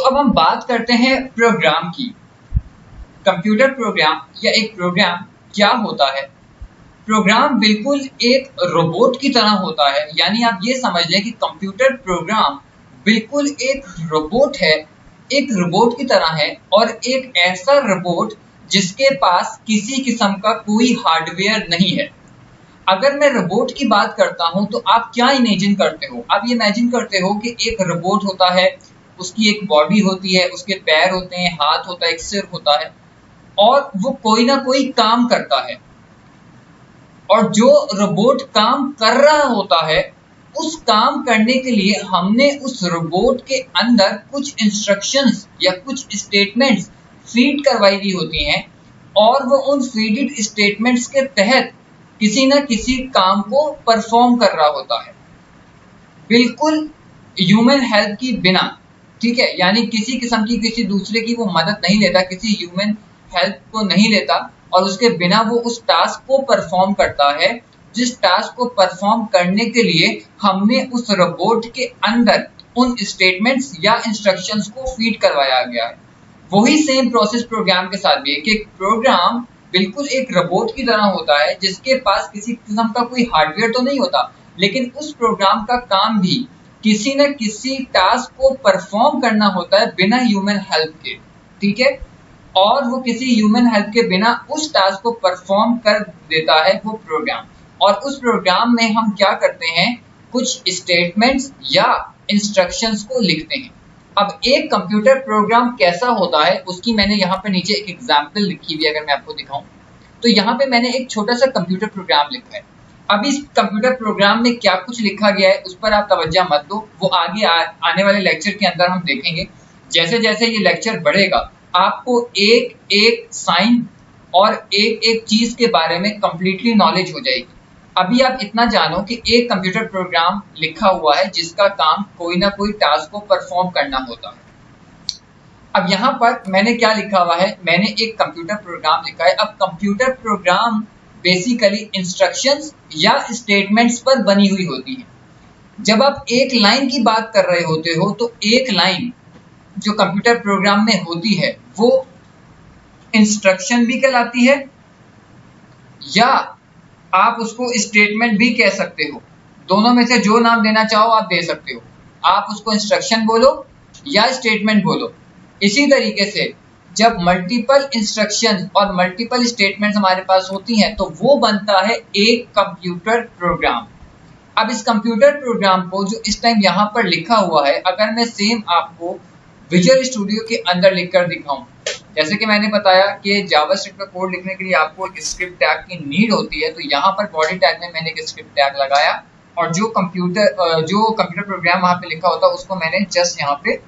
अब हम बात करते हैं प्रोग्राम की। कंप्यूटर प्रोग्राम या एक प्रोग्राम क्या होता है? प्रोग्राम बिल्कुल एक रोबोट की तरह होता है, यानी आप ये समझ लें कि कंप्यूटर प्रोग्राम बिल्कुल एक रोबोट है, एक रोबोट की तरह है, और एक ऐसा रोबोट जिसके पास किसी किस्म का कोई हार्डवेयर नहीं है। अगर मैं रोबोट की बात करता हूं तो आप क्या इमेजिन करते हो? आप ये इमेजिन करते हो कि एक रोबोट होता है, उसकी एक बॉडी होती है, उसके पैर होते हैं, हाथ होता है, एक सिर होता है, और वो कोई ना कोई काम करता है। और जो रोबोट काम कर रहा होता है, उस काम करने के लिए हमने उस रोबोट के अंदर कुछ इंस्ट्रक्शंस या कुछ स्टेटमेंट्स फीड करवाई हुई होती हैं, और वो उन फीडेड स्टेटमेंट्स के तहत किसी न किसी काम को परफॉर्म कर रहा होता है, बिल्कुल ह्यूमन हेल्प की बिना। ठीक है, यानी किसी किस्म की किसी दूसरे की वो मदद नहीं लेता, किसी ह्यूमन हेल्प को नहीं लेता, और उसके बिना वो उस टास्क को परफॉर्म करता है, जिस टास्क को परफॉर्म करने के लिए हमने उस रोबोट के अंदर उन स्टेटमेंट्स या इंस्ट्रक्शंस को फीड करवाया गया है। वही सेम प्रोसेस प्रोग्राम के साथ भी है कि प्रोग्राम बिल्कुल एक रोबोट की तरह होता है, जिसके पास किसी किस्म का कोई हार्डवेयर तो नहीं होता, लेकिन उस प्रोग्राम का काम भी किसी न किसी टास्क को परफॉर्म करना होता है बिना ह्यूमन हेल्प के। ठीक है, और वो किसी ह्यूमन हेल्प के बिना उस टास्क को परफॉर्म कर देता है वो प्रोग्राम। और उस प्रोग्राम में हम क्या करते हैं, कुछ स्टेटमेंट्स या इंस्ट्रक्शंस को लिखते हैं। अब एक कंप्यूटर प्रोग्राम कैसा होता है उसकी मैंने यहाँ पे नीचे एक एग्जाम्पल लिखी हुई है। अगर मैं आपको दिखाऊं तो यहाँ पे मैंने एक छोटा सा कंप्यूटर प्रोग्राम लिखा है। अब इस कंप्यूटर प्रोग्राम में क्या कुछ लिखा गया है उस पर आप तवज्जो मत दो, वो आगे आने वाले लेक्चर के अंदर हम देखेंगे। जैसे जैसे ये लेक्चर बढ़ेगा आपको एक एक साइन और एक एक चीज के बारे में कंप्लीटली नॉलेज हो जाएगी। अभी आप इतना जानो कि एक कंप्यूटर प्रोग्राम लिखा हुआ है जिसका काम कोई ना कोई टास्क को परफॉर्म करना होता है। अब यहाँ पर मैंने क्या लिखा हुआ है, मैंने एक कंप्यूटर प्रोग्राम लिखा है। अब कंप्यूटर प्रोग्राम बेसिकली इंस्ट्रक्शंस या स्टेटमेंट्स पर बनी हुई होती है। जब आप एक लाइन की बात कर रहे होते हो तो एक लाइन जो कंप्यूटर प्रोग्राम में होती है वो इंस्ट्रक्शन भी कहलाती है, या आप उसको स्टेटमेंट भी कह सकते हो। दोनों में से जो नाम देना चाहो आप दे सकते हो। आप उसको इंस्ट्रक्शन बोलो या स्टेटमेंट बोलो। इसी तरीके से जब मल्टीपल इंस्ट्रक्शन और मल्टीपल स्टेटमेंट्स हमारे पास होती हैं तो वो बनता है एक कंप्यूटर प्रोग्राम। अब इस कंप्यूटर प्रोग्राम को जो इस टाइम यहाँ पर लिखा हुआ है, अगर मैं सेम आपको विजुअल स्टूडियो के अंदर लिखकर दिखाऊं, जैसे कि मैंने बताया कि जावास्क्रिप्ट का कोड लिखने के लिए आपको एक स्क्रिप्ट टैग की नीड होती है, तो यहाँ पर बॉडी टैग में मैंने एक स्क्रिप्ट टैग लगाया, और जो कंप्यूटर प्रोग्राम वहाँ पे लिखा होता है उसको मैंने जस्ट यहाँ पे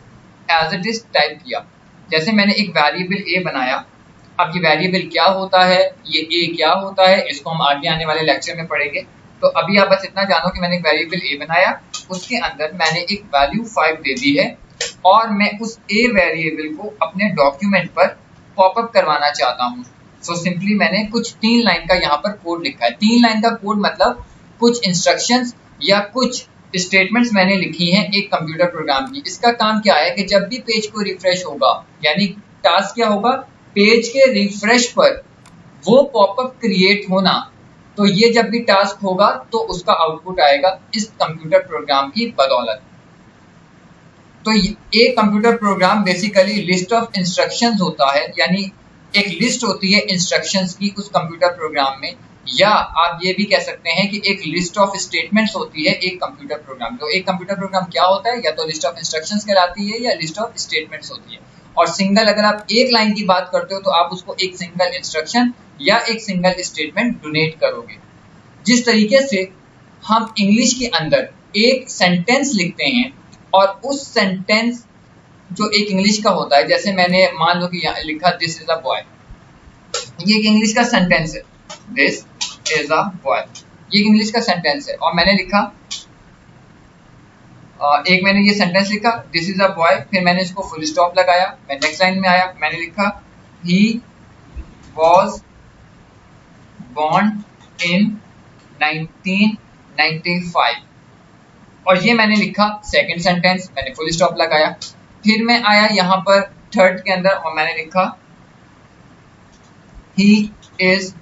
एज इट इज टाइप किया। जैसे मैंने एक वेरिएबल ए बनाया। अब ये वेरिएबल क्या होता है, ये ए क्या होता है, इसको हम आगे आने वाले लेक्चर में पढ़ेंगे। तो अभी आप बस इतना जानो कि मैंने एक वेरिएबल ए बनाया, उसके अंदर मैंने एक वैल्यू 5 दे दी है, और मैं उस ए वेरिएबल को अपने डॉक्यूमेंट पर पॉपअप करवाना चाहता हूँ। सो सिंपली मैंने कुछ 3 लाइन का यहाँ पर कोड लिखा है। 3 लाइन का कोड मतलब कुछ इंस्ट्रक्शंस या कुछ स्टेटमेंट्स मैंने लिखी हैं एक कंप्यूटर प्रोग्राम की। इसका काम क्या है कि जब भी पेज को रिफ्रेश होगा, यानी टास्क क्या होगा, पेज के रिफ्रेश पर वो पॉपअप क्रिएट होना, तो ये जब भी टास्क होगा तो उसका आउटपुट आएगा इस कंप्यूटर प्रोग्राम की बदौलत। तो एक computer program basically list of instructions होता है, यानी एक लिस्ट होती है इंस्ट्रक्शंस की उस कंप्यूटर प्रोग्राम में, या आप ये भी कह सकते हैं कि एक लिस्ट ऑफ स्टेटमेंट्स होती है एक कंप्यूटर प्रोग्राम। तो एक कंप्यूटर प्रोग्राम क्या होता है, या तो लिस्ट ऑफ इंस्ट्रक्शंस कहलाती है या लिस्ट ऑफ स्टेटमेंट्स होती है। और सिंगल अगर आप एक लाइन की बात करते हो तो आप उसको एक सिंगल इंस्ट्रक्शन या एक सिंगल स्टेटमेंट डोनेट करोगे। जिस तरीके से हम इंग्लिश के अंदर एक सेंटेंस लिखते हैं, और उस सेंटेंस जो एक इंग्लिश का होता है, जैसे मैंने मान लो कि यहाँ लिखा दिस इज अ बॉय, ये एक इंग्लिश का सेंटेंस है, दिस इज अ बॉय, ये एक इंग्लिश का सेंटेंस है, और मैंने लिखा मैंने ये सेंटेंस लिखा दिस इज अ बॉय, फिर मैंने इसको फुल स्टॉप लगाया, मैं नेक्स्ट लाइन में आया, मैंने लिखा ही वॉज बॉर्न इन 1995, और ये मैंने लिखा सेकंड सेंटेंस, मैंने फुल स्टॉप लगाया। फिर मैं आया यहाँ पर थर्ड के अंदर और मैंने लिखा ही इज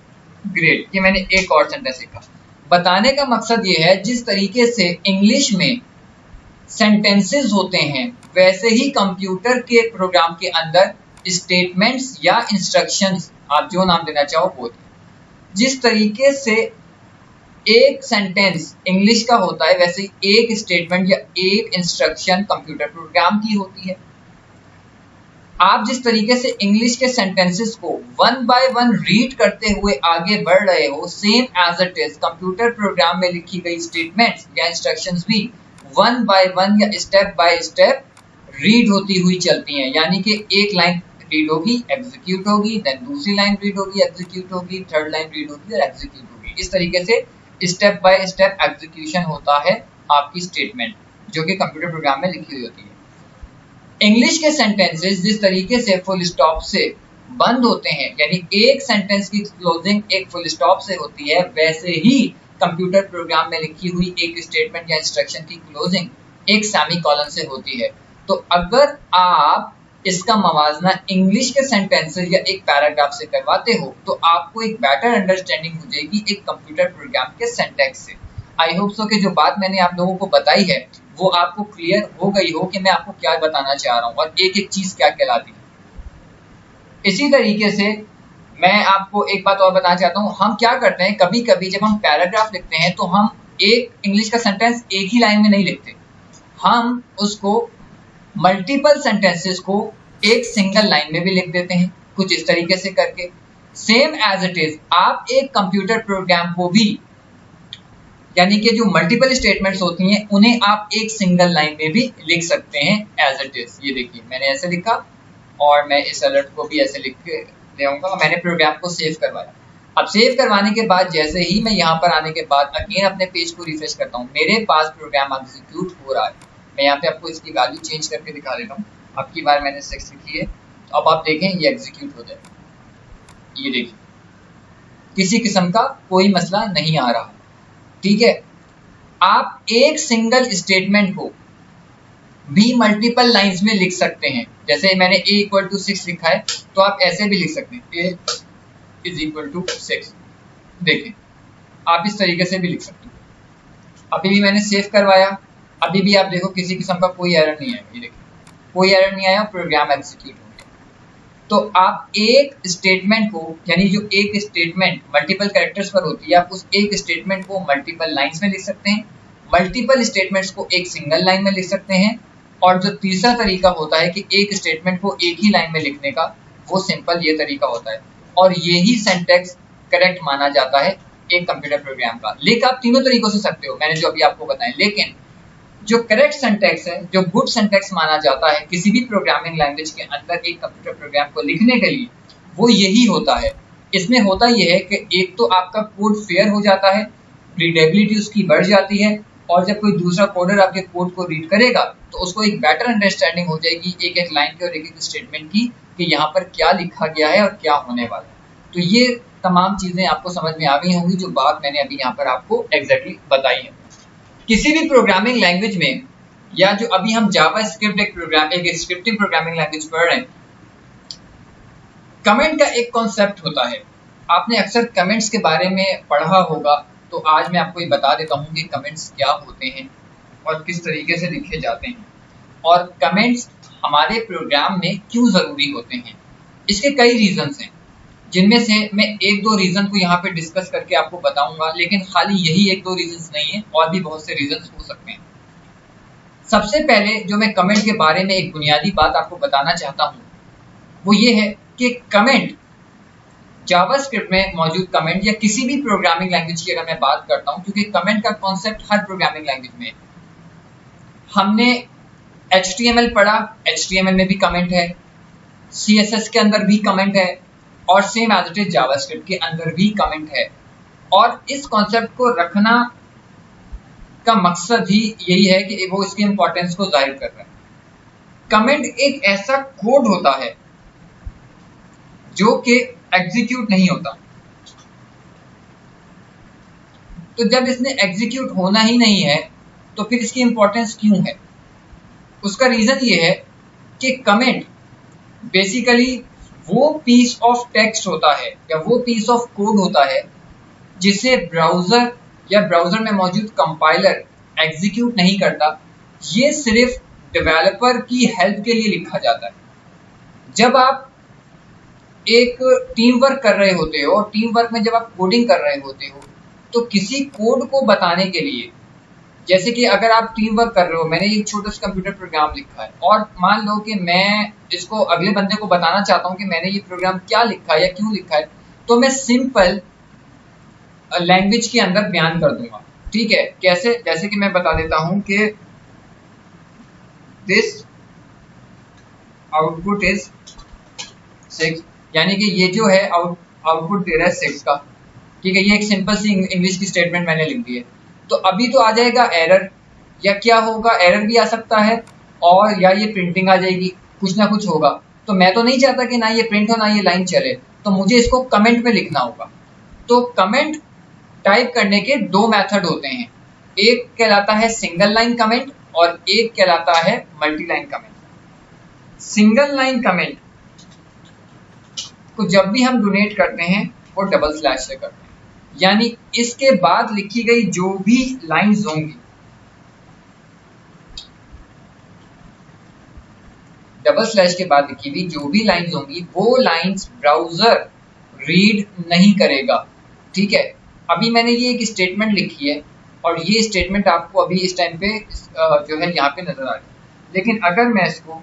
ग्रेट। ये मैंने एक और सेंटेंस लिखा। बताने का मकसद ये है जिस तरीके से इंग्लिश में सेंटेंसेस होते हैं वैसे ही कंप्यूटर के प्रोग्राम के अंदर स्टेटमेंट्स या इंस्ट्रक्शंस, आप जो नाम देना चाहो वो। जिस तरीके से एक सेंटेंस इंग्लिश का होता है वैसे ही एक स्टेटमेंट या एक इंस्ट्रक्शन कंप्यूटर प्रोग्राम की होती है। आप जिस तरीके से इंग्लिश के सेंटेंसेस को वन बाय वन रीड करते हुए आगे बढ़ रहे हो, same as it is computer program में लिखी गई स्टेटमेंट्स या इंस्ट्रक्शंस भी वन बाय वन या स्टेप बाय स्टेप रीड होती हुई चलती हैं। यानी कि एक लाइन रीड होगी, एग्जीक्यूट होगी, देन दूसरी लाइन रीड होगी, एग्जीक्यूट होगी, थर्ड लाइन रीड होगी और एग्जीक्यूट होगी। इस तरीके से स्टेप बाय स्टेप एग्जीक्यूशन होता है आपकी स्टेटमेंट, जो कि कंप्यूटर प्रोग्राम में लिखी हुई होती है। इंग्लिश के सेंटेंसेस जिस तरीके से फुल स्टॉप से बंद होते हैं, यानी एक सेंटेंस की क्लोजिंग एक फुल स्टॉप से होती है, वैसे ही कंप्यूटर प्रोग्राम में लिखी हुई एक स्टेटमेंट या इंस्ट्रक्शन की क्लोजिंग एक सेमीकोलन से होती है। तो अगर आप इसका मवाजना इंग्लिश के सेंटेंसेस या एक पैराग्राफ से करवाते हो तो आपको एक बेटर अंडरस्टैंडिंग हो जाएगी एक कंप्यूटर प्रोग्राम के सिंटैक्स से। आई होप सो कि जो बात मैंने आप लोगों को बताई है वो आपको क्लियर हो गई हो कि मैं आपको क्या बताना चाह रहा हूँ और एक एक चीज क्या कहलाती है। इसी तरीके से मैं आपको एक बात और बताना चाहता हूँ। हम क्या करते हैं, कभी कभी जब हम पैराग्राफ लिखते हैं तो हम एक इंग्लिश का सेंटेंस एक ही लाइन में नहीं लिखते, हम उसको मल्टीपल सेंटेंसेस को एक सिंगल लाइन में भी लिख देते हैं, कुछ इस तरीके से करके। सेम एज इट इज आप एक कंप्यूटर प्रोग्राम को भी, यानी कि जो मल्टीपल स्टेटमेंट्स होती हैं उन्हें आप एक सिंगल लाइन में भी लिख सकते हैं एज इट इज। ये देखिए मैंने ऐसे लिखा और मैं इस अलर्ट को भी ऐसे लिख के दूंगा। मैंने प्रोग्राम को सेव करवाया। अब सेव करवाने के बाद जैसे ही मैं यहाँ पर आने के बाद अगेन अपने पेज को रिफ्रेश करता हूँ, मेरे पास प्रोग्राम एग्जीक्यूट हो रहा है। मैं यहाँ पे आपको इसकी वैल्यू चेंज करके दिखा देता हूँ। अब की बार मैंने 6 लिखी है, अब आप देखें ये एग्जीक्यूट हो जाए। ये देखिए किसी किस्म का कोई मसला नहीं आ रहा, ठीक है। आप एक सिंगल स्टेटमेंट को भी मल्टीपल लाइंस में लिख सकते हैं। जैसे मैंने a = 6 लिखा है तो आप ऐसे भी लिख सकते हैं a = 6। देखिए आप इस तरीके से भी लिख सकते हैं। अभी भी मैंने सेव करवाया, अभी भी आप देखो किसी किस्म का कोई एरर नहीं आया। ये देखिए कोई एरर नहीं आया, प्रोग्राम एग्जीक्यूट हो गया। तो आप एक स्टेटमेंट को, यानी जो एक स्टेटमेंट मल्टीपल कैरेक्टर्स पर होती है, आप उस एक स्टेटमेंट को मल्टीपल लाइंस में लिख सकते हैं, मल्टीपल स्टेटमेंट्स को एक सिंगल लाइन में लिख सकते हैं, और जो तीसरा तरीका होता है कि एक स्टेटमेंट को एक ही लाइन में लिखने का, वो सिंपल ये तरीका होता है। और यही सिंटैक्स करेक्ट माना जाता है एक कंप्यूटर प्रोग्राम का। लेकिन आप तीनों तरीकों से सकते हो, मैंने जो अभी आपको बताया। लेकिन जो करेक्ट सिंटैक्स है, जो गुड सिंटैक्स माना जाता है किसी भी प्रोग्रामिंग लैंग्वेज के अंदर एक कंप्यूटर प्रोग्राम को लिखने के लिए, वो यही होता है। इसमें होता यह है कि एक तो आपका कोड फेयर हो जाता है, रीडेबिलिटी उसकी बढ़ जाती है, और जब कोई दूसरा कोडर आपके कोड को रीड करेगा तो उसको एक बेटर अंडरस्टैंडिंग हो जाएगी एक एक लाइन की और एक एक स्टेटमेंट की कि यहाँ पर क्या लिखा गया है और क्या होने वाला है। तो ये तमाम चीजें आपको समझ में आ गई होंगी जो बात मैंने अभी यहाँ पर आपको एग्जैक्टली बताई है। किसी भी प्रोग्रामिंग लैंग्वेज में, या जो अभी हम जावा स्क्रिप्ट एक स्क्रिप्टिंग प्रोग्रामिंग लैंग्वेज पढ़ रहे हैं, कमेंट का एक कॉन्सेप्ट होता है। आपने अक्सर कमेंट्स के बारे में पढ़ा होगा, तो आज मैं आपको ये बता देता हूँ कि कमेंट्स क्या होते हैं और किस तरीके से लिखे जाते हैं, और कमेंट्स हमारे प्रोग्राम में क्यों ज़रूरी होते हैं। इसके कई रीजंस हैं, जिनमें से मैं एक दो रीज़न को यहाँ पे डिस्कस करके आपको बताऊंगा, लेकिन खाली यही एक दो रीजंस नहीं है, और भी बहुत से रीजंस हो सकते हैं। सबसे पहले जो मैं कमेंट के बारे में एक बुनियादी बात आपको बताना चाहता हूँ वो ये है कि कमेंट, जावास्क्रिप्ट में मौजूद कमेंट या किसी भी प्रोग्रामिंग लैंग्वेज की अगर मैं बात करता हूँ, क्योंकि कमेंट का कॉन्सेप्ट हर प्रोग्रामिंग लैंग्वेज में है। हमने HTML पढ़ा, HTML में भी कमेंट है, CSS के अंदर भी कमेंट है, और same as it is JavaScript के अंदर भी कमेंट है। और इस कॉन्सेप्ट को रखना का मकसद ही यही है कि वो इसकी इंपॉर्टेंस को जाहिर कर रहा है। कमेंट एक ऐसा कोड होता है जो कि एग्जीक्यूट नहीं होता। तो जब इसने एग्जीक्यूट होना ही नहीं है तो फिर इसकी इंपॉर्टेंस क्यों है? उसका रीजन ये है कि कमेंट बेसिकली वो पीस ऑफ टेक्स्ट होता है या वो पीस ऑफ कोड होता है जिसे ब्राउजर या ब्राउजर में मौजूद कंपाइलर एग्जीक्यूट नहीं करता। ये सिर्फ डेवलपर की हेल्प के लिए लिखा जाता है। जब आप एक टीम वर्क कर रहे होते हो और टीम वर्क में जब आप कोडिंग कर रहे होते हो तो किसी कोड को बताने के लिए, जैसे कि अगर आप टीम वर्क कर रहे हो, मैंने एक छोटा सा कंप्यूटर प्रोग्राम लिखा है और मान लो कि मैं इसको अगले बंदे को बताना चाहता हूँ कि मैंने ये प्रोग्राम क्या लिखा है या क्यों लिखा है, तो मैं सिंपल लैंग्वेज के अंदर बयान कर दूंगा। ठीक है, कैसे? जैसे कि मैं बता देता हूँ कि दिस आउटपुट इज 6, यानी कि ये जो है आउटपुट दे रहा है 6 का। ठीक है, ये एक सिंपल सी इंग्लिश की स्टेटमेंट मैंने लिख दी है। तो अभी तो आ जाएगा एरर, या क्या होगा, एरर भी आ सकता है और या ये प्रिंटिंग आ जाएगी, कुछ ना कुछ होगा। तो मैं तो नहीं चाहता कि ना ये प्रिंट हो ना ये लाइन चले, तो मुझे इसको कमेंट में लिखना होगा। तो कमेंट टाइप करने के दो मेथड होते हैं, एक कहलाता है सिंगल लाइन कमेंट और एक कहलाता है multi line comment. Single line comment को जब भी हम डोनेट करते हैं वो डबल स्लैश से करते हैं, यानी इसके बाद लिखी गई जो भी लाइंस होंगी, डबल स्लैश के बाद लिखी हुई जो भी लाइंस होंगी वो लाइंस ब्राउजर रीड नहीं करेगा। ठीक है, अभी मैंने ये एक स्टेटमेंट लिखी है और ये स्टेटमेंट आपको अभी इस टाइम पे जो है यहाँ पे नजर आ रही है, लेकिन अगर मैं इसको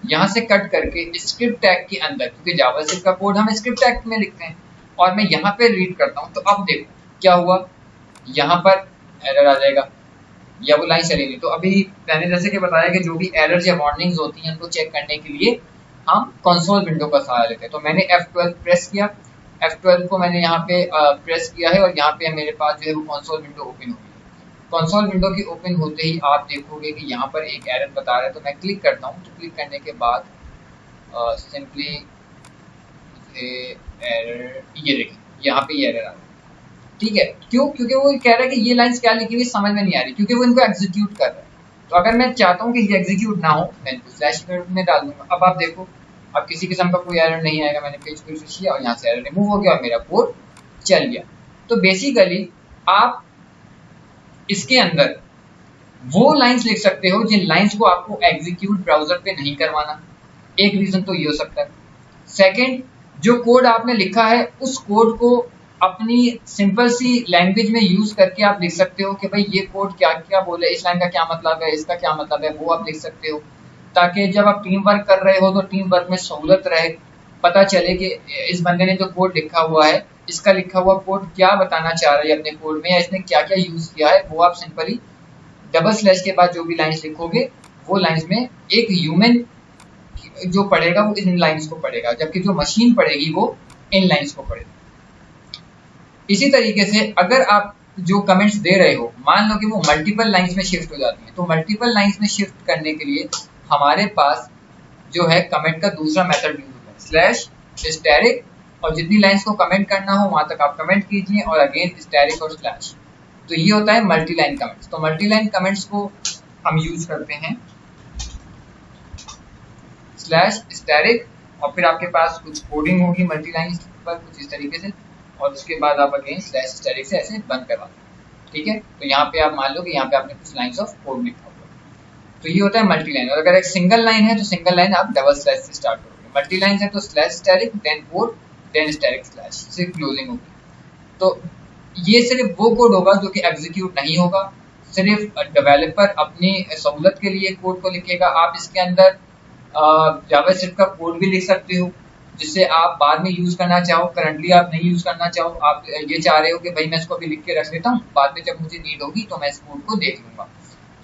यहाँ से कट करके स्क्रिप्ट टैग के अंदर, क्योंकि जावास्क्रिप्ट का कोड हम स्क्रिप्ट टैग में लिखते हैं, और मैं यहाँ पे रीड करता हूँ, तो अब देखो क्या हुआ, यहाँ पर एरर आ जाएगा या वो लाइन चलेगी। तो अभी मैंने जैसे कि बताया कि जो भी एरर्स या वार्निंग्स होती हैं उनको चेक करने के लिए हम कंसोल विंडो का सहारा लेते हैं। तो मैंने F12 प्रेस किया, F12 को मैंने यहाँ पे प्रेस किया है और यहाँ पे मेरे पास जो है वो कंसोल विंडो ओपन हो गई। कंसोल विंडो की ओपन होते ही आप देखोगे कि यहाँ पर एक एरर बता रहा है, तो मैं क्लिक करता हूँ। तो क्लिक करने के बाद सिंपली एरर, ये देखिए यहाँ पे ये एरर आ रहा है। ठीक है, क्यों? क्योंकि वो कह रहा है कि ये लाइंस क्या लिखी हुई समझ में नहीं आ रही, क्योंकि वो इनको एग्जीक्यूट कर रहा है। तो अगर मैं चाहता हूँ कि ये एग्जीक्यूट ना हो, मैं इनको स्लैश में डाल दूंगा। अब आप देखो, अब किसी किस्म का कोई एरर नहीं आएगा। मैंने पेज को रिफ्रेश किया और यहाँ से एरर रिमूव हो गया और मेरा कोड चल गया। तो बेसिकली आप इसके अंदर वो लाइंस लिख सकते हो जिन लाइंस को आपको एग्जीक्यूट ब्राउजर पे नहीं करवाना। एक रीजन तो ये हो सकता है। सेकंड, जो कोड आपने लिखा है उस कोड को अपनी सिंपल सी लैंग्वेज में यूज करके आप लिख सकते हो कि भाई ये कोड क्या क्या बोले, इस लाइन का क्या मतलब है, इसका क्या मतलब है, वो आप लिख सकते हो, ताकि जब आप टीम वर्क कर रहे हो तो टीम वर्क में सहूलत रहे, पता चले कि इस बंदे ने जो कोड लिखा हुआ है, इसका लिखा हुआ कोड क्या बताना चाह रहा है अपने कोड में, या इसने क्या क्या यूज किया है। वो आप सिंपली डबल स्लैश के बाद जो भी लाइंस लिखोगे वो लाइंस में एक ह्यूमन जो पढ़ेगा वो इन लाइंस को पढ़ेगा, जबकि जो मशीन पढ़ेगी वो इन लाइंस को पढ़ेगी। इसी तरीके से अगर आप जो कमेंट्स दे रहे हो, मान लो कि वो मल्टीपल लाइंस में शिफ्ट हो जाती हैं, तो मल्टीपल लाइंस में शिफ्ट करने के लिए हमारे पास जो है कमेंट का दूसरा मेथड यूज होता है, स्लैश स्टैटिक, और जितनी लाइंस को कमेंट करना हो वहां तक आप कमेंट कीजिए, और अगेन स्टैटिक और स्लैश। तो ये होता है मल्टी लाइन कमेंट्स। तो मल्टी लाइन कमेंट्स को हम यूज करते हैं स्लैश स्टैटिक, और फिर आपके पास कुछ कोडिंग होगी मल्टी लाइन पर कुछ इस तरीके से, और उसके बाद आप अगेन स्लैश स्टैटिक से ऐसे बंद करवा दें। ठीक है, तो यहाँ पे आप मान लो कि यहाँ पे आपने कुछ लाइंस ऑफ कोड लिखा हुआ है, तो ये होता है मल्टी लाइन। और अगर एक सिंगल लाइन है तो सिंगल लाइन आप डबल स्लैश से स्टार्ट करोगे, मल्टी लाइन है तो slash static, then code, then static slash से क्लोजिंग होगी। तो ये सिर्फ वो कोड होगा जो कि एग्जीक्यूट नहीं होगा, सिर्फ डेवलपर अपनी सहूलत के लिए कोड को लिखेगा। आप इसके अंदर जावास्क्रिप्ट का कोड भी लिख सकते हो जिससे आप बाद में यूज करना चाहो, करंटली आप नहीं यूज करना चाहो, आप ये चाह रहे हो कि भाई मैं इसको अभी लिख के रख देता हूँ, बाद में जब मुझे नीड होगी तो मैं इस कोड को देख लूंगा।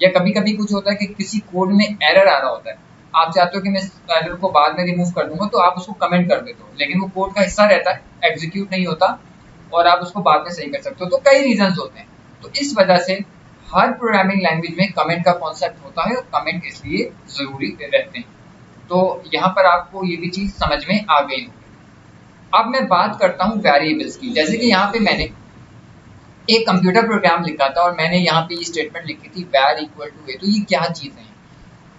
या कभी कभी कुछ होता है कि किसी कोड में एरर आ रहा होता है, आप चाहते हो कि मैं इस एरर को बाद में रिमूव कर दूंगा, तो आप उसको कमेंट कर देते हो, लेकिन वो कोड का हिस्सा रहता है, एग्जीक्यूट नहीं होता, और आप उसको बाद में सही कर सकते हो। तो कई रीजंस होते हैं। तो इस वजह से हर प्रोग्रामिंग लैंग्वेज में कमेंट का कॉन्सेप्ट होता है और कमेंट इसलिए जरूरी रहते हैं। तो यहाँ पर आपको ये भी चीज समझ में आ गई होगी। अब मैं बात करता हूँ वेरिएबल्स की। जैसे कि यहाँ पे मैंने एक कंप्यूटर प्रोग्राम लिखा था और मैंने यहाँ पे ये स्टेटमेंट लिखी थी var इक्वल टू a। तो ये क्या चीज है?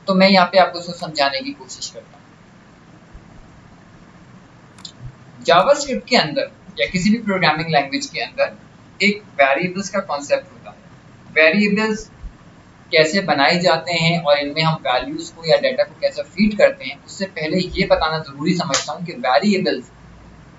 तो मैं यहाँ पे आपको उसको समझाने की कोशिश करता हूँ। जावास्क्रिप्ट के अंदर या किसी भी प्रोग्रामिंग लैंग्वेज के अंदर एक वेरिएबल्स का कॉन्सेप्ट होता है। वेरिएबल्स कैसे बनाए जाते हैं और इनमें हम वैल्यूज को या डाटा को कैसे फीड करते हैं, उससे पहले ये बताना जरूरी समझता हूँ कि वेरिएबल्स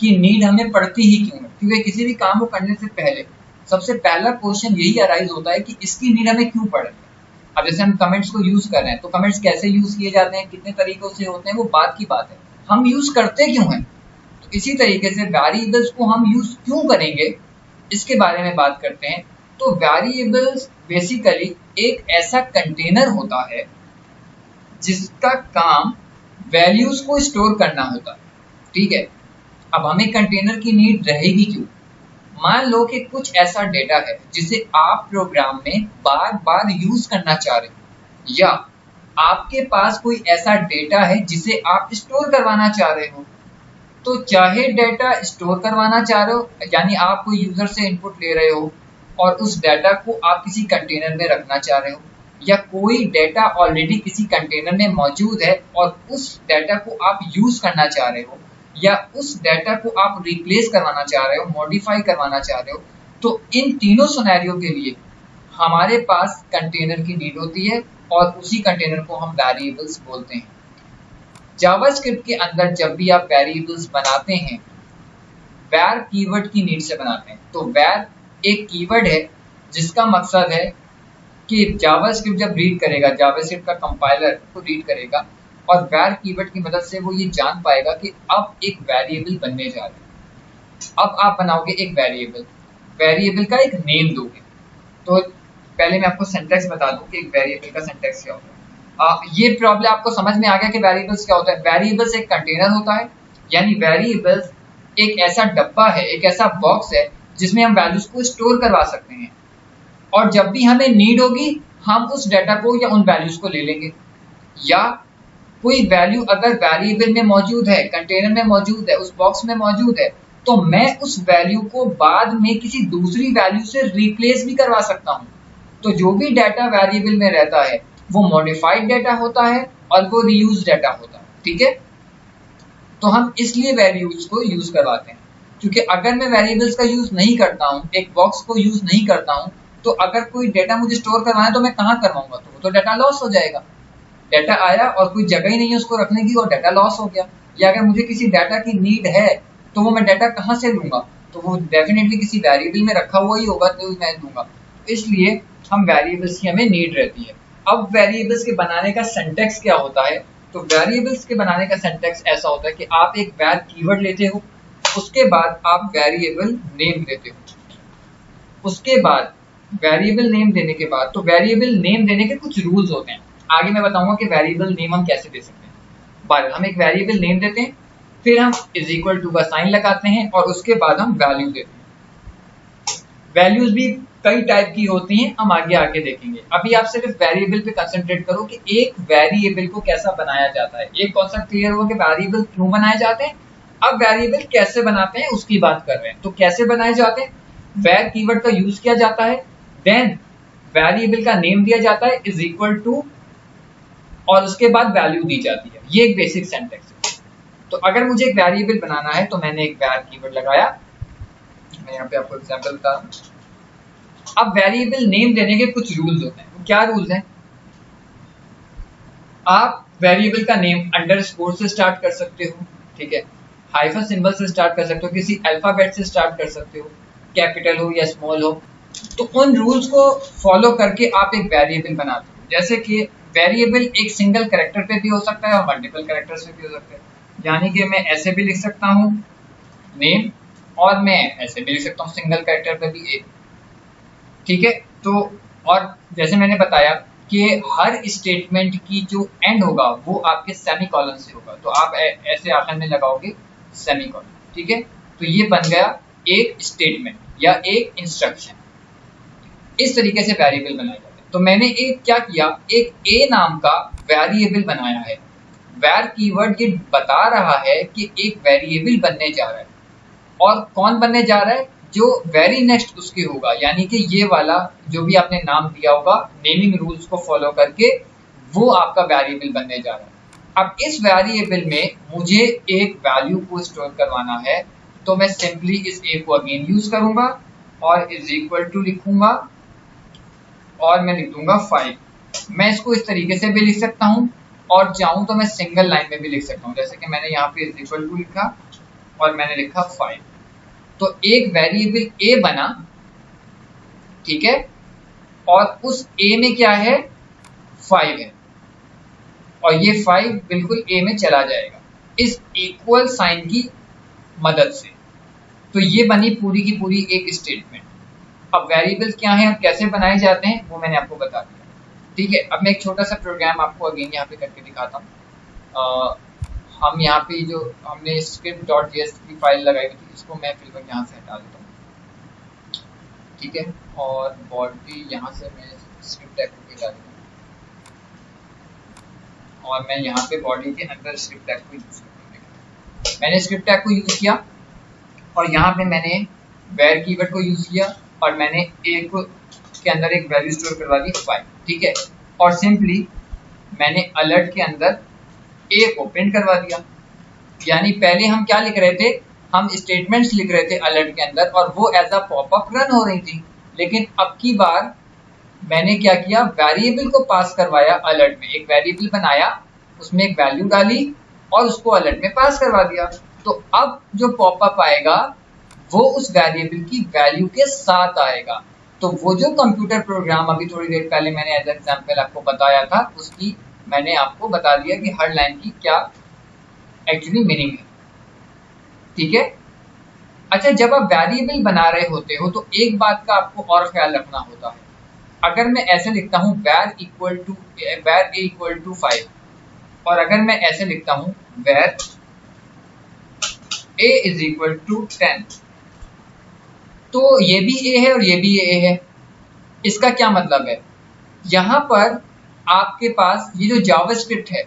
की नीड हमें पड़ती ही क्यों है। क्योंकि किसी भी काम को करने से पहले सबसे पहला क्वेश्चन यही अराइज होता है कि इसकी नीड हमें क्यों पड़ रही है। अब जैसे हम कमेंट्स को यूज कर रहे हैं, तो कमेंट्स कैसे यूज किए जाते हैं, कितने तरीकों से होते हैं, वो बात की बात है, हम यूज करते क्यों हैं। तो इसी तरीके से वेरिएबल्स को हम यूज क्यों करेंगे, इसके बारे में बात करते हैं। तो वेरिएबल्स बेसिकली एक ऐसा कंटेनर होता है जिसका काम वैल्यूज को स्टोर करना होता है, ठीक है। अब हमें कंटेनर की नीड रहेगी क्यों। मान लो कि कुछ ऐसा डेटा है जिसे आप प्रोग्राम में बार बार यूज करना चाह रहे हो, या आपके पास कोई ऐसा डेटा है जिसे आप स्टोर करवाना चाह रहे हो। तो चाहे डेटा स्टोर करवाना चाह रहे हो, यानी आप कोई यूजर से इनपुट ले रहे हो और उस डेटा को आप किसी कंटेनर में रखना चाह रहे हो, या कोई डेटा ऑलरेडी किसी कंटेनर में मौजूद है और उस डेटा को आप यूज करना चाह रहे हो, या उस डेटा को आप रिप्लेस करवाना चाह रहे हो, मॉडिफाई करवाना चाह रहे हो, तो इन तीनों सिनेरियो के लिए हमारे पास कंटेनर की नीड होती है और उसी कंटेनर को हम वेरिएबल्स बोलते हैं। जावास्क्रिप्ट के अंदर जब भी आप वेरिएबल्स बनाते हैं, वैर कीवर्ड की नीड से बनाते हैं। तो वैर एक कीवर्ड है जिसका मकसद है कि जावास्क्रिप्ट जब रीड करेगा, जावास्क्रिप्ट का कंपाइलर को रीड करेगा और वैर कीवर्ड की मदद से वो ये जान पाएगा कि अब एक वेरिएबल बनने जा रहा है। अब आप बनाओगे एक वेरिएबल, वेरिएबल का एक नेम दोगे। तो पहले मैं आपको सिंटैक्स बता दूं कि एक वेरिएबल का सिंटैक्स क्या होता है। ये प्रॉब्लम आपको समझ में आ गया कि वेरिएबल्स क्या होता है। वेरिएबल्स एक कंटेनर होता है, यानी वेरिएबल्स एक ऐसा डब्बा है, एक ऐसा बॉक्स है जिसमें हम वैल्यूज को स्टोर करवा सकते हैं, और जब भी हमें नीड होगी हम उस डाटा को या उन वैल्यूज को ले लेंगे। या कोई वैल्यू अगर वेरिएबल में मौजूद है, कंटेनर में मौजूद है, उस बॉक्स में मौजूद है, तो मैं उस वैल्यू को बाद में किसी दूसरी वैल्यू से रिप्लेस भी करवा सकता हूँ। तो जो भी डाटा वेरिएबल में रहता है वो मॉडिफाइड डाटा होता है और वो रीयूज डाटा होता है, ठीक है। तो हम इसलिए वैल्यूज को यूज करवाते हैं, क्योंकि अगर मैं वेरिएबल्स का यूज नहीं करता हूँ, एक बॉक्स को यूज नहीं करता हूँ, तो अगर कोई डाटा मुझे स्टोर करवाना है तो मैं कहाँ करवाऊंगा, तो डाटा लॉस हो जाएगा। डाटा आया और कोई जगह ही नहीं है उसको रखने की और डाटा लॉस हो गया। या अगर मुझे किसी डाटा की नीड है तो वो मैं डाटा कहाँ से लूंगा, तो वो डेफिनेटली किसी वेरिएबल में रखा हुआ ही होगा, तो मैं लूंगा। इसलिए हम वेरिएबल्स की हमें नीड रहती है। अब वेरिएबल्स के बनाने का सिंटैक्स क्या होता है, तो वेरिएबल्स के बनाने का सिंटैक्स ऐसा होता है कि आप एक वैर कीवर्ड लेते हो, उसके बाद आप वेरिएबल नेम देते हो। उसके बाद वेरिएबल नेम देने के बाद, तो वेरिएबल नेम देने के कुछ रूल्स होते हैं, आगे मैं बताऊंगा कि वेरिएबल नेम हम कैसे दे सकते हैं। बाद हम एक वेरिएबल नेम देते हैं, फिर हम इज इक्वल टू का साइन लगाते हैं और उसके बाद हम वैल्यू देते हैं। वैल्यूज भी कई टाइप की होती हैं, हम आगे आके देखेंगे। अभी आप सिर्फ वेरिएबल पे कंसंट्रेट करो कि एक वेरिएबल को कैसा बनाया जाता है। एक कॉन्सेप्ट क्लियर हुआ कि वेरिएबल क्यों बनाए जाते हैं। अब वेरिएबल कैसे बनाते हैं उसकी बात कर रहे हैं। तो कैसे बनाए जाते हैं, वैर कीवर्ड का यूज किया जाता है, देन वेरिएबल का नेम दिया जाता है इज इक्वल टू, और उसके बाद वैल्यू दी जाती है। ये एक बेसिक सेंटेंस है। तो अगर मुझे एक वेरिएबल बनाना है तो मैंने एक वैर कीवर्ड लगाया। मैं यहाँ पे आपको एग्जांपल बता रहा हूँ। अब वेरिएबल नेम देने के कुछ रूल्स होते हैं। क्या रूल्स हैं, आप वेरिएबल का नेम अंडरस्कोर से स्टार्ट कर सकते हो, ठीक है, हाइफन सिंबल से स्टार्ट कर सकते हो, किसी अल्फाबेट से स्टार्ट कर सकते हो, कैपिटल हो या स्मॉल हो। तो उन रूल्स को फॉलो करके आप एक वेरिएबल बनाते हो। जैसे कि वेरिएबल एक सिंगल कैरेक्टर पे भी हो सकता है और मल्टीपल कैरेक्टर्स पे भी हो सकता है। यानी कि मैं ऐसे भी लिख सकता हूँ नेम, और मैं ऐसे भी लिख सकता हूँ सिंगल कैरेक्टर पे भी एक, ठीक है। तो और जैसे मैंने बताया कि हर स्टेटमेंट की जो एंड होगा वो आपके सेमीकोलन से होगा, तो आप ऐसे आखिर में लगाओगे सेमीकोलन, ठीक है। तो ये बन गया एक स्टेटमेंट या एक इंस्ट्रक्शन। इस तरीके से वेरिएबल बनाए जाते हैं। तो मैंने एक क्या किया, एक ए नाम का वेरिएबल बनाया है। वैर कीवर्ड ये बता रहा है कि एक वेरिएबल बनने जा रहा है, और कौन बनने जा रहा है, जो वेरी नेक्स्ट उसके होगा। यानी कि ये वाला जो भी आपने नाम दिया होगा, नेमिंग रूल्स को फॉलो करके वो आपका वेरिएबल बनने जा रहा है। अब इस वेरिएबल में मुझे एक वैल्यू को स्टोर करवाना है, तो मैं सिंपली इस ए को अगेन यूज करूंगा और इज इक्वल टू लिखूंगा और मैं लिख दूंगा 5। मैं इसको इस तरीके से भी लिख सकता हूं और चाहूं तो मैं सिंगल लाइन में भी लिख सकता हूं, जैसे कि मैंने यहाँ पे इज इक्वल टू लिखा और मैंने लिखा 5। तो एक वेरिएबल ए बना, ठीक है, और उस ए में क्या है 5 है और ये 5 बिल्कुल ए में चला जाएगा इस इक्वल साइन की मदद से। तो ये बनी पूरी की पूरी एक स्टेटमेंट। अब वेरिएबल्स क्या हैं और कैसे बनाए जाते हैं वो मैंने आपको बता दिया, ठीक है। अब मैं एक छोटा सा प्रोग्राम आपको अगेन यहाँ पे करके दिखाता हूँ। हम यहाँ पे जो हमने script.js की फाइल लगाई हुई थी, इसको मैं फिलहाल यहाँ से हटा देता हूँ, ठीक है। और बॉडी यहाँ से मैं स्क्रिप्ट टैग को हटा देता हूँ और मैं यहाँ पे बॉडी के अंदर स्क्रिप्ट टैग को यूज करता हूँ। मैंने स्क्रिप्ट टैग को यूज किया और यहाँ पे मैंने वेर कीवर्ड को यूज किया और मैंने ए को के अंदर एक वैल्यू स्टोर करवा दी 5, ठीक है। और सिंपली मैंने अलर्ट के अंदर ए को प्रिंट करवा दिया। यानी पहले हम क्या लिख रहे थे, हम स्टेटमेंट्स लिख रहे थे अलर्ट के अंदर और वो एज अ पॉपअप रन हो रही थी, लेकिन अब की बार मैंने क्या किया, वेरिएबल को पास करवाया अलर्ट में, एक वेरिएबल बनाया, उसमें एक वैल्यू डाली और उसको अलर्ट में पास करवा दिया। तो अब जो पॉपअप आएगा वो उस वेरिएबल की वैल्यू के साथ आएगा। तो वो जो कंप्यूटर प्रोग्राम अभी थोड़ी देर पहले मैंने एज एग्जांपल आपको बताया था, उसकी मैंने आपको बता दिया कि हर लाइन की क्या एक्चुअली मीनिंग है, ठीक है। अच्छा, जब आप वेरिएबल बना रहे होते हो तो एक बात का आपको और ख्याल रखना होता है। अगर मैं ऐसे लिखता हूँ var a इक्वल टू 5 और अगर मैं ऐसे लिखता हूँ var a is equal to 10, तो ये भी a है और ये भी a है। इसका क्या मतलब है, यहाँ पर आपके पास ये जो जावास्क्रिप्ट है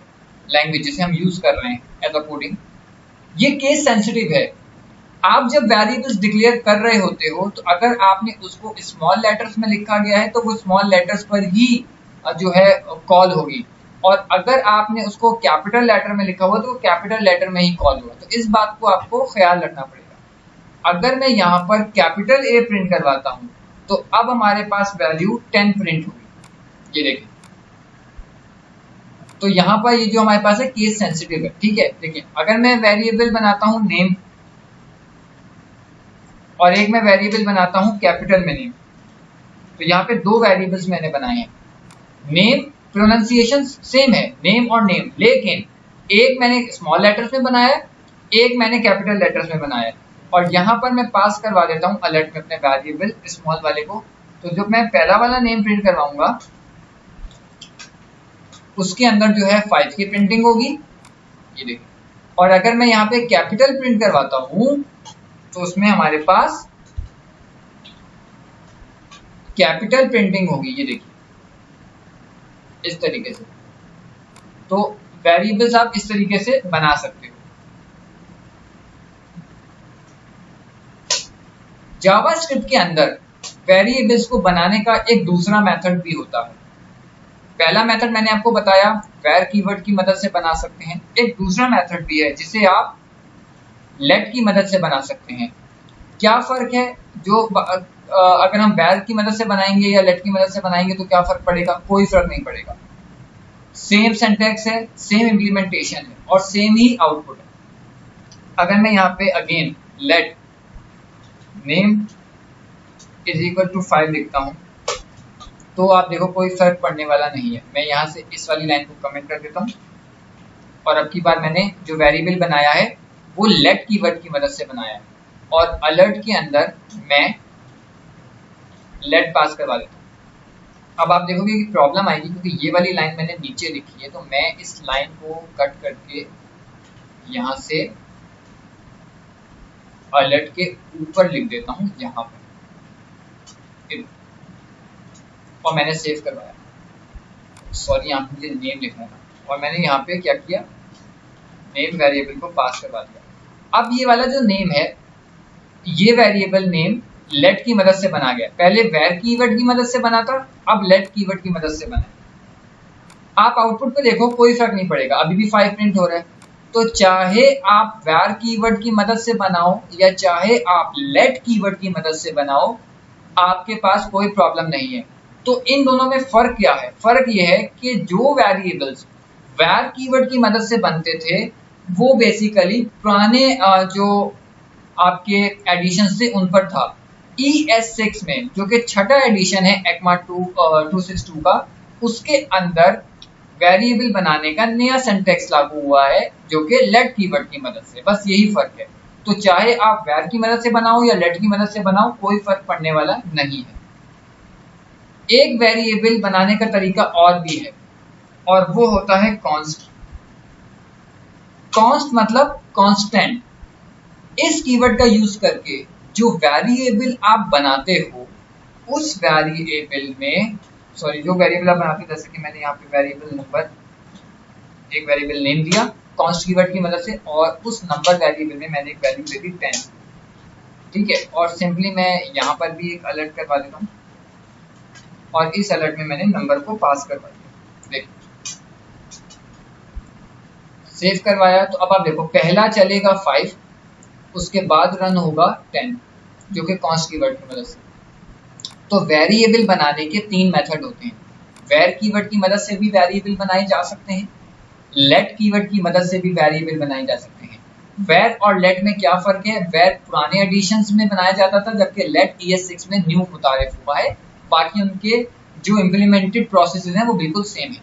लैंग्वेज जिसे हम यूज कर रहे हैं एज अ कोडिंग, ये केस सेंसिटिव है। आप जब वेरिएबल्स डिक्लेयर कर रहे होते हो तो अगर आपने उसको स्मॉल लेटर्स में लिखा गया है तो वो स्मॉल लेटर्स पर ही जो है कॉल होगी, और अगर आपने उसको कैपिटल लेटर में लिखा हुआ तो वो कैपिटल लेटर में ही कॉल होगा। तो इस बात को आपको ख्याल रखना पड़ेगा। अगर मैं यहाँ पर कैपिटल ए प्रिंट करवाता हूँ तो अब हमारे पास वैल्यू 10 प्रिंट होगी, ये देखिए। तो यहाँ पर ये जो हमारे पास है केस सेंसिटिव है, ठीक है। देखिए, अगर मैं वेरिएबल बनाता हूँ नेम और एक मैं वेरिएबल बनाता हूँ कैपिटल में नेम, तो यहाँ पे दो वेरिएबल्स मैंने बनाए हैं। नेम प्रोनाउंसिएशन सेम है, नेम और नेम, लेकिन एक मैंने स्मॉल लेटर्स में बनाया है, एक मैंने कैपिटल लेटर्स में बनाया है। और यहाँ पर मैं पास करवा देता हूँ अलर्ट में अपने वेरिएबल स्मॉल वाले को। तो जब मैं पहला वाला नेम प्रिंट करवाऊंगा उसके अंदर जो है 5 की प्रिंटिंग होगी, ये देखिए। और अगर मैं यहाँ पे कैपिटल प्रिंट करवाता हूँ तो उसमें हमारे पास कैपिटल प्रिंटिंग होगी, ये देखिए, इस तरीके से। तो वेरिएबल्स आप इस तरीके से बना सकते हो। जावास्क्रिप्ट के अंदर वेरिएबल्स को बनाने का एक दूसरा मेथड भी होता है। पहला मेथड मैंने आपको बताया, var कीवर्ड की मदद से बना सकते हैं। एक दूसरा मेथड भी है जिसे आप let की मदद से बना सकते हैं। क्या फर्क है, जो अगर हम var की मदद से बनाएंगे या let की मदद से बनाएंगे तो क्या फर्क पड़ेगा, कोई फर्क नहीं पड़ेगा। सेम सिंटैक्स है, सेम इम्प्लीमेंटेशन है और सेम ही आउटपुट है। अगर मैं यहाँ पे again let name is equal to 5 लिखता हूँ तो आप देखो कोई फर्क पड़ने वाला नहीं है। मैं यहाँ से इस वाली लाइन को कमेंट कर देता हूँ और अब की बार मैंने जो वेरिएबल बनाया है वो let कीवर्ड की मदद से बनाया है और अलर्ट के अंदर मैं let पास करवा देता हूँ। अब आप देखोगे कि प्रॉब्लम आएगी क्योंकि ये वाली लाइन मैंने नीचे लिखी है, तो मैं इस लाइन को कट करके यहाँ से अलर्ट के ऊपर लिख देता हूँ यहाँ पर, और मैंने सेव करवाया। सॉरी, यहाँ पे मुझे नेम लिखना था और मैंने यहाँ पे क्या किया, नेम वेरिएबल को पास करवा दिया। अब ये वाला जो नेम है, ये वेरिएबल नेम let की मदद से बना गया। पहले var कीवर्ड की मदद से बना था, अब let कीवर्ड की मदद से बना। आप आउटपुट पे देखो कोई फर्क नहीं पड़ेगा, अभी भी 5 प्रिंट हो रहा है। तो चाहे आप var कीवर्ड की मदद से बनाओ या चाहे आप let कीवर्ड की मदद से बनाओ, आपके पास कोई प्रॉब्लम नहीं है। तो इन दोनों में फर्क क्या है? फर्क ये है कि जो वेरिएबल्स var कीवर्ड की मदद से बनते थे वो बेसिकली पुराने जो आपके एडिशन थे उन पर था। ES6 में जो कि छठा एडिशन है ECMA 262 का, उसके अंदर वेरिएबल बनाने का नया सिंटैक्स लागू हुआ है जो कि लेट कीवर्ड की मदद से, बस यही फर्क है। तो चाहे आप var की मदद से बनाओ या लेट की मदद से बनाओ, कोई फर्क पड़ने वाला नहीं है। एक वेरिएबल बनाने का तरीका और भी है और वो होता है कॉन्स्ट। कॉन्स्ट मतलब कांस्टेंट। इस कीवर्ड का यूज करके जो वेरिएबल आप बनाते हो उस वेरिएबल में जो वेरिएबल आप बनाते हो, जैसे कि मैंने यहाँ पे वेरिएबल नंबर, एक वेरिएबल नेम दिया कॉन्स्ट कीवर्ड की मदद से, और उस नंबर वेरिएबल में मैंने एक वैल्यू दे दी 10, ठीक है। और सिंपली मैं यहाँ पर भी एक अलर्ट करवा देता हूँ और इस अलर्ट में मैंने नंबर को पास करवा दिया। देखो सेव करवाया, तो अब आप देखो पहला चलेगा 5, उसके बाद रन होगा 10 जो कि कॉन्स्ट कीवर्ड की मदद से। तो वेरिएबल बनाने के 3 मेथड होते हैं। var कीवर्ड की मदद से भी वेरिएबल बनाए जा सकते हैं, let कीवर्ड की मदद से भी वेरिएबल बनाए जा सकते हैं। var और let में क्या फर्क है? var पुराने एडिशंस में बनाया जाता था जबकि let ES6 में न्यू मुतारिफ हुआ है। बाकी उनके जो इम्प्लीमेंटेड प्रोसेसेस हैं वो बिल्कुल सेम है।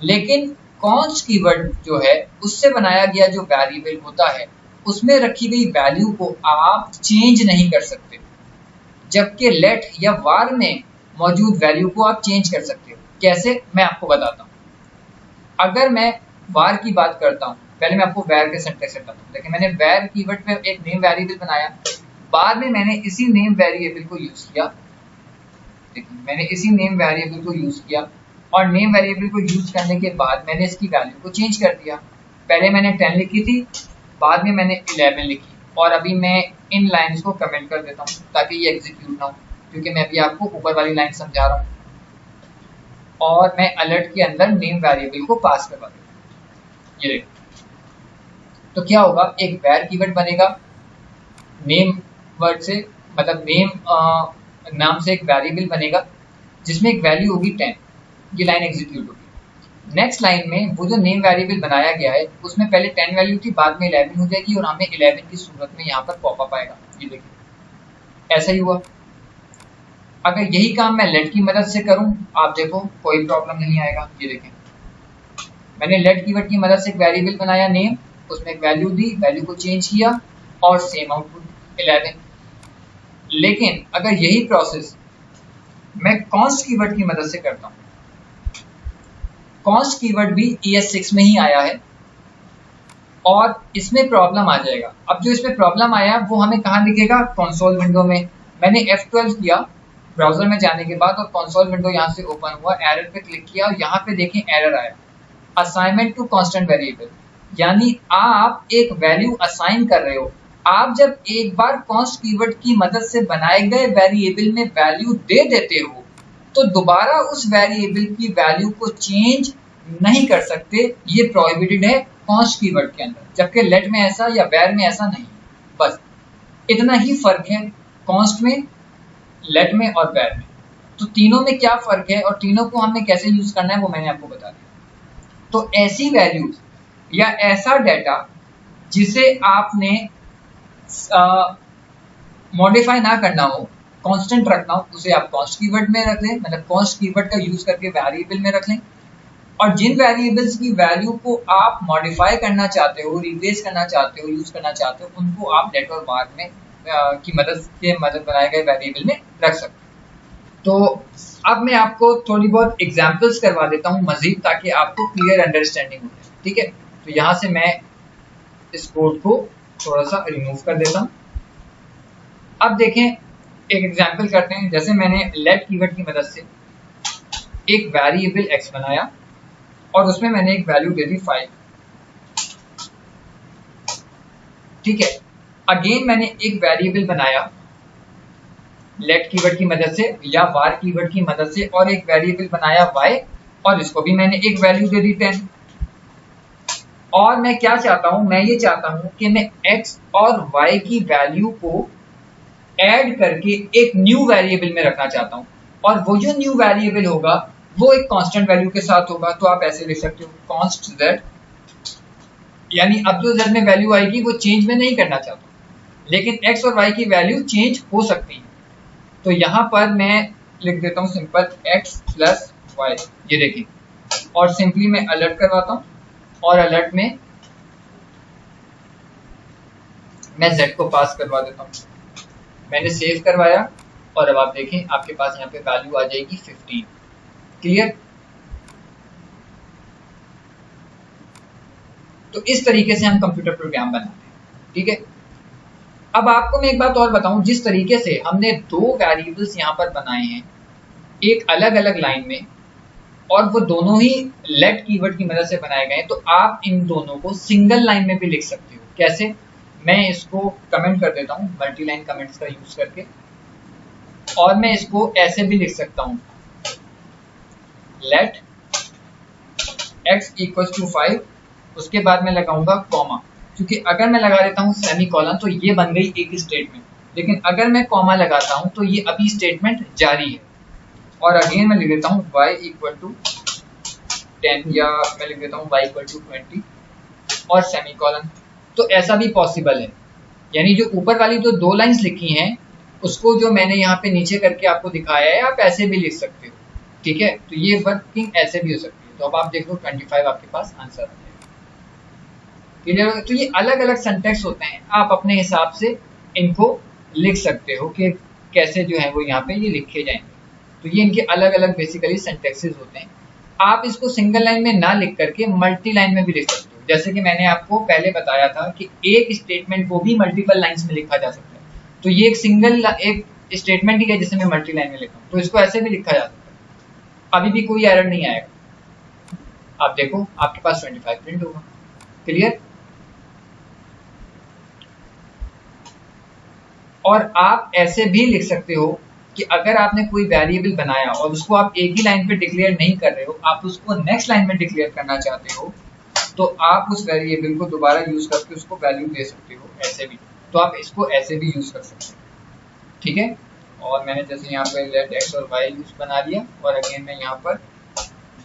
लेकिन कॉन्स्ट कीवर्ड जो है उससे बनाया गया जो वेरिएबल होता है उसमें रखी गई वैल्यू को आप चेंज नहीं कर सकते, जबकि लेट या var में मौजूद वैल्यू को आप चेंज कर सकते हो। कैसे, मैं आपको बताता हूँ। अगर मैं var की बात करता हूँ, पहले मैं आपको var के सिंटैक्स बताता हूँ। देखिए मैंने var कीवर्ड पे एक नेम वेरिएबल बनाया, बाद में मैंने इसी नेम वेरिएबल को यूज किया। देखिए मैंने इसी नेम वेरिएबल को यूज किया और नेम वेरिएबल को यूज करने के बाद मैंने इसकी वैल्यू को चेंज कर दिया। पहले मैंने 10 लिखी थी, बाद में मैंने 11 लिखी, और अभी मैं इन लाइंस को कमेंट कर देता हूँ ताकि ये एग्जीक्यूट ना हो, क्योंकि मैं अभी आपको ऊपर वाली लाइन समझा रहा हूँ। और मैं अलर्ट के अंदर नेम वेरिएबल को पास करवा देता हूँ। ये देखो तो क्या होगा, एक var कीवर्ड बनेगा नेम वर्ड से, मतलब नेम नाम से एक वेरिएबल बनेगा जिसमें एक वैल्यू होगी 10। ये लाइन एग्जीक्यूट होगी। नेक्स्ट लाइन में वो जो नेम वेरिएबल बनाया गया है उसमें पहले 10 वैल्यू थी, बाद में 11 हो जाएगी और हमें 11 की सूरत में यहाँ पर पॉपअप आएगा। ये देखिए ऐसा ही हुआ। अगर यही काम मैं लेट की मदद से करूं, आप देखो कोई प्रॉब्लम नहीं आएगा। ये देखें मैंने लेट कीवर्ड की मदद से एक वेरिएबल बनाया नेम, उसमें एक वैल्यू दी, वैल्यू को चेंज किया और सेम आउटपुट 11। लेकिन अगर यही प्रोसेस मैं कॉन्स्ट कीवर्ड की मदद से करता हूँ, कॉन्स्ट कीवर्ड भी ES6 में ही आया है और इसमें प्रॉब्लम आ जाएगा। अब जो इसमें प्रॉब्लम आया वो हमें कहाँ दिखेगा? कंसोल विंडो में। मैंने F12 किया ब्राउजर में जाने के बाद और कंसोल विंडो यहाँ से ओपन हुआ, एरर पे क्लिक किया और यहाँ पे देखें एरर आया, असाइनमेंट टू कांस्टेंट वेरिएबल। यानी आप एक वैल्यू असाइन कर रहे हो। आप जब एक बार कॉन्स्ट कीवर्ड की मदद से बनाए गए वेरिएबल में वैल्यू दे देते हो तो दोबारा उस वेरिएबल की वैल्यू को चेंज नहीं कर सकते। ये प्रोहिबिटेड है कॉन्स्ट कीवर्ड के अंदर, जबकि लेट में ऐसा या var में ऐसा नहीं। बस इतना ही फर्क है कॉन्स्ट में, लेट में और var में। तो तीनों में क्या फर्क है और तीनों को हमें कैसे यूज करना है वो मैंने आपको बता दिया। तो ऐसी वैल्यूज या ऐसा डाटा जिसे आपने मॉडिफाई ना करना हो, कांस्टेंट रखना हो, उसे आप कॉन्स्ट कीवर्ड में रख लें, मतलब कॉन्स्ट कीवर्ड का यूज करके वेरिएबल में रख लें। और जिन वेरिएबल्स की वैल्यू को आप मॉडिफाई करना चाहते हो, रिप्लेस करना चाहते हो, यूज करना चाहते हो, उनको आप लेट और var में की मदद बनाए गए वेरिएबल में रख सकते हो। तो अब मैं आपको थोड़ी बहुत एग्जांपल्स करवा देता हूँ मजीद, ताकि आपको क्लियर अंडरस्टैंडिंग हो जाए। ठीक है, तो यहाँ से मैं इस कोड को थोड़ा सा रिमूव कर देता हूँ। अब देखें एक एग्जांपल करते हैं। जैसे मैंने लेट कीवर्ड की मदद से एक वेरिएबल x बनाया और उसमें मैंने एक वैल्यू दे दी 5। ठीक है, अगेन मैंने एक वेरिएबल बनाया लेट कीवर्ड की मदद से या var कीवर्ड की मदद से और एक वेरिएबल बनाया y और इसको भी मैंने एक वैल्यू दे दी 10। और मैं क्या चाहता हूं, मैं ये चाहता हूं कि मैं x और y की वैल्यू को ऐड करके एक न्यू वेरिएबल में रखना चाहता हूं, और वो जो न्यू वेरिएबल होगा वो एक कांस्टेंट वैल्यू के साथ होगा। तो आप ऐसे लिख सकते हो कॉन्स्ट z, यानी अब जो z में वैल्यू आएगी वो चेंज में नहीं करना चाहता, लेकिन x और y की वैल्यू चेंज हो सकती है। तो यहां पर मैं लिख देता हूं सिंपल x प्लस y, ये देखिए, और सिंपली मैं अलर्ट करवाता हूं, और अलर्ट में मैं z को पास करवा देता हूं। मैंने सेव करवाया, और अब आप देखें आपके पास यहाँ पे वैल्यू आ जाएगी 15। क्लियर? तो इस तरीके से हम कंप्यूटर प्रोग्राम बनाते हैं। ठीक है, अब आपको मैं एक बात और बताऊं, जिस तरीके से हमने दो वेरिएबल्स यहाँ पर बनाए हैं एक अलग अलग लाइन में, और वो दोनों ही लेट कीवर्ड की मदद से बनाए गए हैं, तो आप इन दोनों को सिंगल लाइन में भी लिख सकते हो। कैसे? मैं इसको कमेंट कर देता हूँ मल्टी लाइन कमेंट्स का यूज करके, और मैं इसको ऐसे भी लिख सकता हूँ, लेट x इक्वल टू 5, उसके बाद मैं लगाऊंगा कॉमा, क्योंकि अगर मैं लगा देता हूँ सेमी कॉलन तो ये बन गई एक स्टेटमेंट, लेकिन अगर मैं कॉमा लगाता हूँ तो ये अभी स्टेटमेंट जारी है। और अगेन मैं लिख देता हूँ y इक्वल टू 10, या मैं लिख देता हूँ y इक्वल टू 20 और सेमी कॉलन। तो ऐसा भी पॉसिबल है, यानी जो ऊपर वाली जो दो लाइंस लिखी हैं उसको जो मैंने यहाँ पे नीचे करके आपको दिखाया है, आप ऐसे भी लिख सकते हो। ठीक है, तो ये वर्किंग ऐसे भी हो सकती है। तो अब आप देख लो 25 आपके पास आंसर आ जाएगा। क्लियर? तो ये अलग अलग सिंटैक्स होते हैं, आप अपने हिसाब से इनको लिख सकते हो कि कैसे जो है वो यहाँ पे ये लिखे जाएंगे। तो ये इनके अलग अलग बेसिकली सिंटैक्सेस होते हैं। आप इसको सिंगल लाइन में ना लिख करके मल्टी लाइन में भी लिख सकते हो, जैसे कि मैंने आपको पहले बताया था कि एक स्टेटमेंट को भी मल्टीपल लाइंस में लिखा जा सकता है। तो ये एक सिंगल एक स्टेटमेंट ही है जिसे मैं मल्टी लाइन में लिखा हूँ, तो इसको ऐसे भी लिखा जा सकता है, अभी भी कोई एरर नहीं आएगा। आप देखो आपके पास 25 प्रिंट होगा। क्लियर? और आप ऐसे भी लिख सकते हो कि अगर आपने कोई वेरिएबल बनाया और उसको आप एक ही लाइन पे डिक्लेयर नहीं कर रहे हो, आप उसको नेक्स्ट लाइन में डिक्लेयर करना चाहते हो, तो आप उस वेरिएबल को दोबारा यूज करके उसको वैल्यू दे सकते हो ऐसे भी। तो आप इसको ऐसे भी यूज कर सकते हो। ठीक है, और मैंने जैसे यहाँ पे लेट एक्स और वाई यूज बना लिया, और अगेन मैं यहाँ पर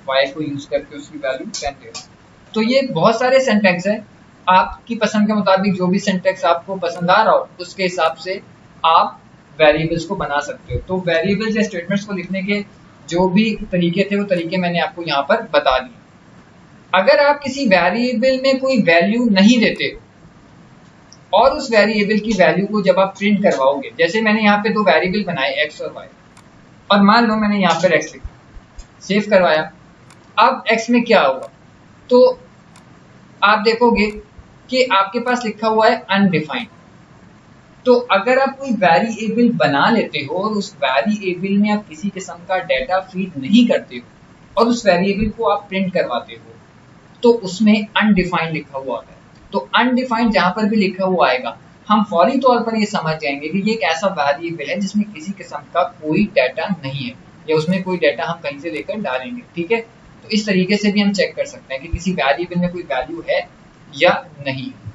वाई को यूज करके उसकी वैल्यू 10 दे रहा हूँ। तो ये बहुत सारे सिंटैक्स है, आपकी पसंद के मुताबिक जो भी सिंटैक्स आपको पसंद आ रहा हो उसके हिसाब से आप वेरिएबल्स को बना सकते हो। तो वेरिएबल्स या स्टेटमेंट्स को लिखने के जो भी तरीके थे वो तरीके मैंने आपको यहाँ पर बता दिए। अगर आप किसी वेरिएबल में कोई वैल्यू नहीं देते हो और उस वेरिएबल की वैल्यू को जब आप प्रिंट करवाओगे, जैसे मैंने यहाँ पे दो वेरिएबल बनाए x और y, और मान लो मैंने यहाँ पर x लिखा, सेव करवाया, अब x में क्या होगा, तो आप देखोगे कि आपके पास लिखा हुआ है अनडिफाइंड। तो अगर आप कोई वेरिएबल बना लेते हो और उस वेरिएबल में आप किसी किस्म का डाटा फीड नहीं करते हो और उस वेरिएबल को आप प्रिंट करवाते हो, तो उसमें अनडिफाइंड लिखा हुआ होता है। तो अनडिफाइंड जहां पर भी लिखा हुआ आएगा, हम फौरी तौर पर ये समझ जाएंगे कि ये एक ऐसा वेरिएबल है जिसमें किसी किस्म का कोई डाटा नहीं है, या उसमें कोई डाटा हम कहीं से लेकर डालेंगे। ठीक है, तो इस तरीके से भी हम चेक कर सकते हैं कि किसी वेरिएबल में कोई वैल्यू है या नहीं।